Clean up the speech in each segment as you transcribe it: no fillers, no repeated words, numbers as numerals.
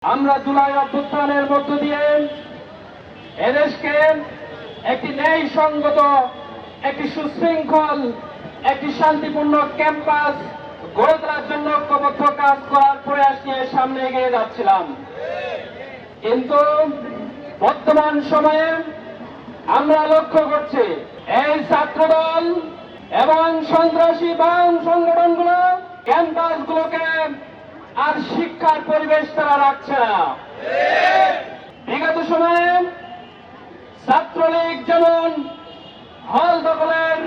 আমরা জুলাই অভ্যুত্থানের মধ্য দিয়ে এদেশকে একটি ন্যায়সঙ্গত, একটি সুশৃঙ্খল, একটি শান্তিপূর্ণ ক্যাম্পাস গড়ে তোলার জন্য ঐক্যবদ্ধ কাজ করার প্রয়াস নিয়ে সামনে এগিয়ে যাচ্ছিলাম। কিন্তু বর্তমান সময়ে আমরা লক্ষ্য করছি এই ছাত্রদল এবং সন্ত্রাসী বাম সংগঠনগুলো ক্যাম্পাসগুলোকে আর শিক্ষার পরিবেশ তারা রাখছে না। বিগত সময়ে ছাত্রলীগ যেমন হল দখলের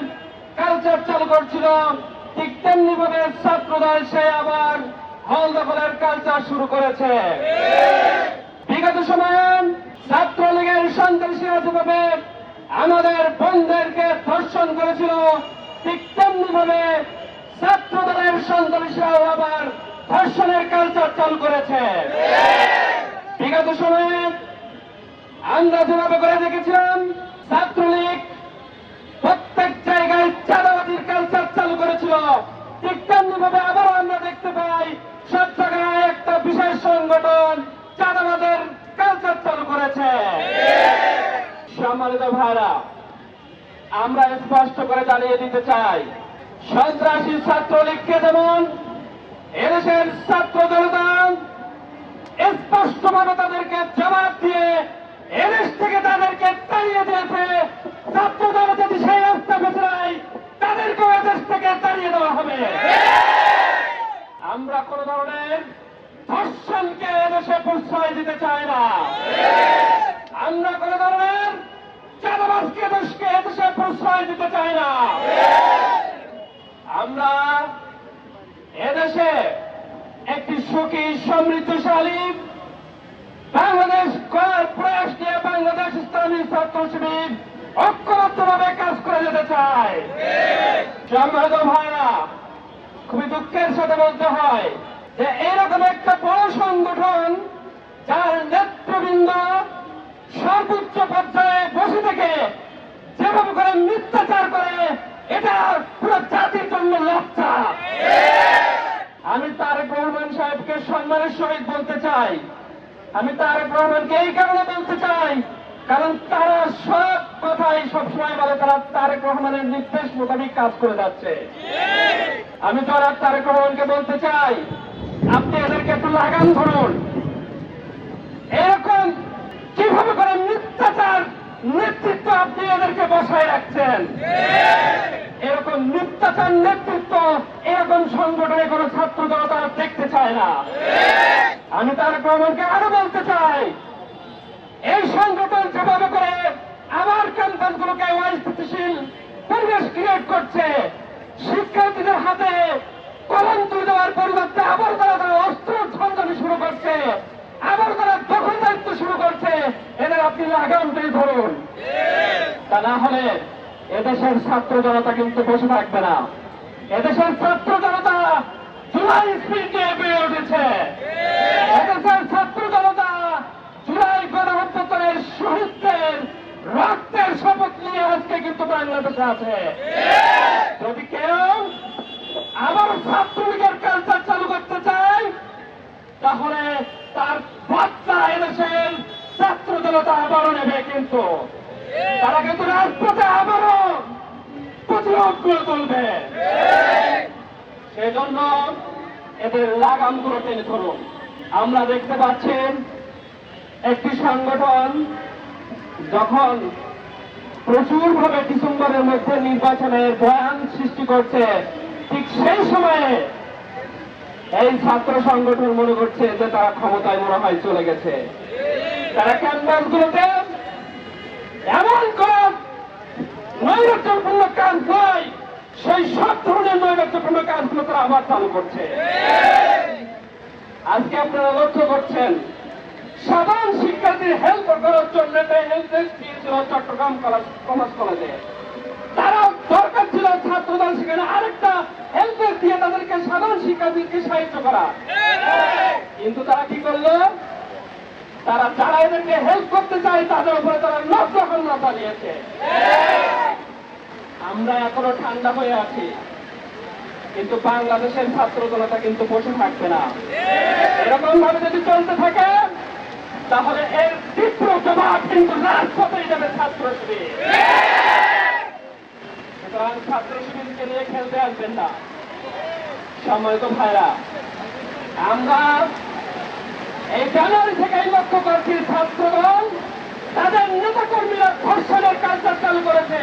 কালচার চালু করছিল, ঠিক তেমনি ভাবে ছাত্রদল সে আবার হল দখলের কালচার শুরু করেছে। বিগত সময়ে ছাত্রলীগের সন্ত্রাসীরা যেভাবে আমাদের বোনদেরকে ধর্ষণ করেছিল, ঠিক তেমনি ভাবে ছাত্রদলের সন্ত্রাসীরাও আবার ধর্ষণের কালচার চালু করেছে। বিগত সময়ে আমরা যেভাবে করে দেখেছিলাম ছাত্রলীগ প্রত্যেক জায়গায় চাঁদাবাজির কালচার চালু করেছিল, ঠিক তেমনি ভাবে আবারও আমরা দেখতে পাই সব জায়গায় একটা বিশেষ সংগঠন চাঁদাবাজের কালচার চালু করেছে। সম্মানিত ভাইরা, আমরা স্পষ্ট করে জানিয়ে দিতে চাই, সন্ত্রাসী ছাত্রলীগকে যেমন এদেশের ছাত্র জনতা স্পষ্টভাবে তাদেরকে জবাব দিয়ে এদেশ থেকে তাদেরকে তাড়িয়ে দিয়েছে, ছাত্র দল যদি সেই রাস্তা বেছে নেয় তাদেরকেও এদেশ থেকে তাড়িয়ে দেওয়া হবে। আমরা কোন ধরনের ধর্ষণকে এদেশে প্রশ্রয় দিতে চাই না। আমরা কোন ধরনের চাঁদাবাজকে দেশকে এদেশে প্রশ্রয় দিতে চাই না। আমরা এদেশে একটি সুখী সমৃদ্ধশালী বাংলাদেশ করার প্রয়াস নিয়ে বাংলাদেশ ইসলামী ছাত্র শিবির ঐক্যবদ্ধভাবে কাজ করে যেতে চায়। সম্মানিত ভাইরা, খুবই দুঃখের সাথে বলতে হয় যে এরকম একটা বড় সংগঠন যার নেতৃবৃন্দ সর্বোচ্চ পর্যায়ে বসে থেকে যেভাবে করে মিথ্যাচার করে, এটা পুরো জাতির জন্য লজ্জা। আমি তারেক রহমান সাহেবকে সম্মানের সহিত বলতে চাই, আমি তারেক রহমানকে এই কারণে বলতে চাই কারণ তারা সব কথাই সবসময় বলে তারা তারেক রহমানের নির্দেশ মোতাবেক কাজ করে যাচ্ছে। আমি জনাব তারেক রহমানকে বলতে চাই, আপনি এদেরকে একটু লাগাম ধরুন। এরকম কিভাবে করে মিথ্যাচার নেতৃত্ব আপনি এদেরকে বসায় রাখছেন? এরকম মিথ্যাচার নেতৃত্ব এরকম সংগঠনে কোন ছাত্র জনতা দেখতে চায় না। আমি তারেক রহমানকে আরো বলতে চাই, এই সংগঠন যেভাবে করে আমার ক্যাম্পাসগুলোকে অস্থিতিশীল পরিবেশ ক্রিয়েট করছে, শিক্ষার্থীদের হাতে কলম তুলে দেওয়ার পরিবর্তে আবার তারা অস্ত্র ঝঞ্ঝানি শুরু করছে, আবার তারা দখলদারিত্ব শুরু করছে, এদের আপনি লাগাম দিয়ে ধরুন। তা না হলে এদেশের ছাত্র জনতা কিন্তু বসে থাকবে না। এদেশের ছাত্র জনতা জুলাই স্পিরিট নিয়ে বেড়ে উঠেছে। এদেশের ছাত্র জনতা জুলাই গণঅভ্যুত্থানের শহীদদের রক্তের শপথ নিয়ে আজকে কিন্তু বাংলাদেশে আছে। যদি কেউ আবার ছাত্রলীগের কালচার চালু করতে চায়, তাহলে তার বার্তা এদেশের ছাত্র জনতা আবারও নেবে, কিন্তু তারা কিন্তু রাজপথে আবারও প্রতিরোধ করে তুলবে। সেজন্য এদের লাগামগুলো টেনে ধরুন। আমরা দেখতে পাচ্ছেন একটি সংগঠন যখন প্রচুরভাবে ডিসেম্বরের মধ্যে নির্বাচনের বয়ান সৃষ্টি করছে, ঠিক সেই সময়ে এই ছাত্র সংগঠন মনে করছে যে তারা ক্ষমতায় মনে হয় চলে গেছে। তারা ক্যাম্পাসগুলোতে এমন কোন নৈরাজ্যপূর্ণ কাজ নয়, সেই সব ধরনের নৈরাজ্যপূর্ণ কাজগুলো তারা আবার চালু করছে। আজকে আপনারা লক্ষ্য করছেন সাধারণ শিক্ষার্থীর হেল্প করার জন্য হেল্প ডেস্ক দিয়েছিল চট্টগ্রাম কমার্স কলেজে। তারা দরকার ছিল ছাত্রদল সেখানে আরেকটা হেল্প ডেস্ক দিয়ে তাদেরকে সাধারণ শিক্ষার্থীকে সাহায্য করা, কিন্তু তারা কি করলো? তারা যারা এদেরকে হেল্প করতে চায় তাদের উপরে তারা লজ্জা হামলা চালিয়েছে। আমরা এখনো ঠান্ডা হয়ে আছি। কিন্তু বাংলাদেশের ছাত্র জনতা কিন্তু বসে থাকবে না। এরকম ভাবে যদি চলতে থাকে তাহলে এর তীব্র জবাব কিন্তু রাজপথেই দেবে ছাত্র শিবির। সুতরাং ছাত্র শিবিরকে নিয়ে খেলতে আসবেন না। সম্মানিত ভাইরা, আমরা এই জানুয়ারি থেকেই লক্ষ্য করছি ছাত্রদল তাদের নেতা কর্মীরা ধর্ষণের কালচার চালু করেছে।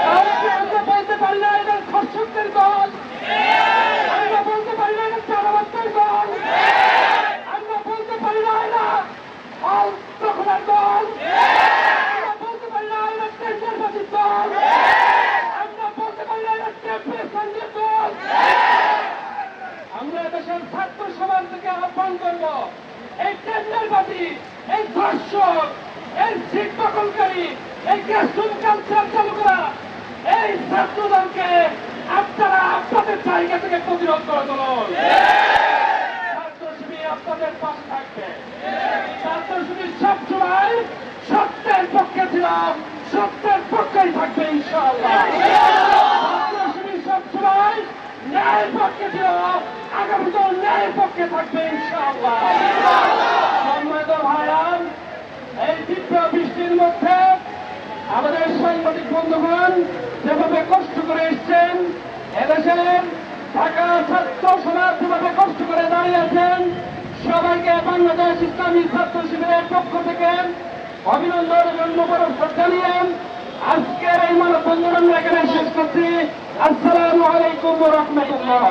তাহলে কি আমরা বলতে পারি না এদের ধর্ষকদের দল? আমরা বলতে পারি না এদের চারাবাসের দল? আমরা বলতে পারি না এরা দখলের দল? আমরা বলতে পারি না এরা টেন্ডারবাজির দল? আমরা বলতে পারি না এরা টেম্পারেচারের দল? আমরা দেশের ছাত্র সমাজ থেকে আহ্বান করব, এই টেন্ডারবাজি, এই ধর্ষক, এই সিট দখলকারী, এই গ্যাসরুম কালচার চালু করা এই ছাত্রদলকে আপনারা আপনাদের জায়গা থেকে প্রতিরোধ করে তুলুন। ছাত্র শিবির আপনাদের পাশে থাকবে। ছাত্র শিবির সবসময় সত্যের পক্ষে ছিল, সত্যের পক্ষেই থাকবে ইনশাআল্লাহ। ছাত্র শিবির সবসময় ন্যায়ের পক্ষে ছিল, আগামীতেও ন্যায়ের পক্ষে থাকবে ইনশাআল্লাহ। সম্মানিত ভাইরা, এই তীব্র বৃষ্টির মধ্যে আমাদের সাংবাদিক বন্ধুগণ যেভাবে কষ্ট করে এসছেন, এদেশের ঢাকা ছাত্র সমাজ যেভাবে কষ্ট করে দাঁড়িয়ে আছেন, সবাইকে বাংলাদেশ ইসলামী ছাত্র শিবিরের পক্ষ থেকে অভিনন্দন এবং মোবারকবাদ জানিয়ে আজকের এই মানববন্ধন আমরা এখানে শেষ করছি। আসসালামু আলাইকুম ওয়া রাহমাতুল্লাহ।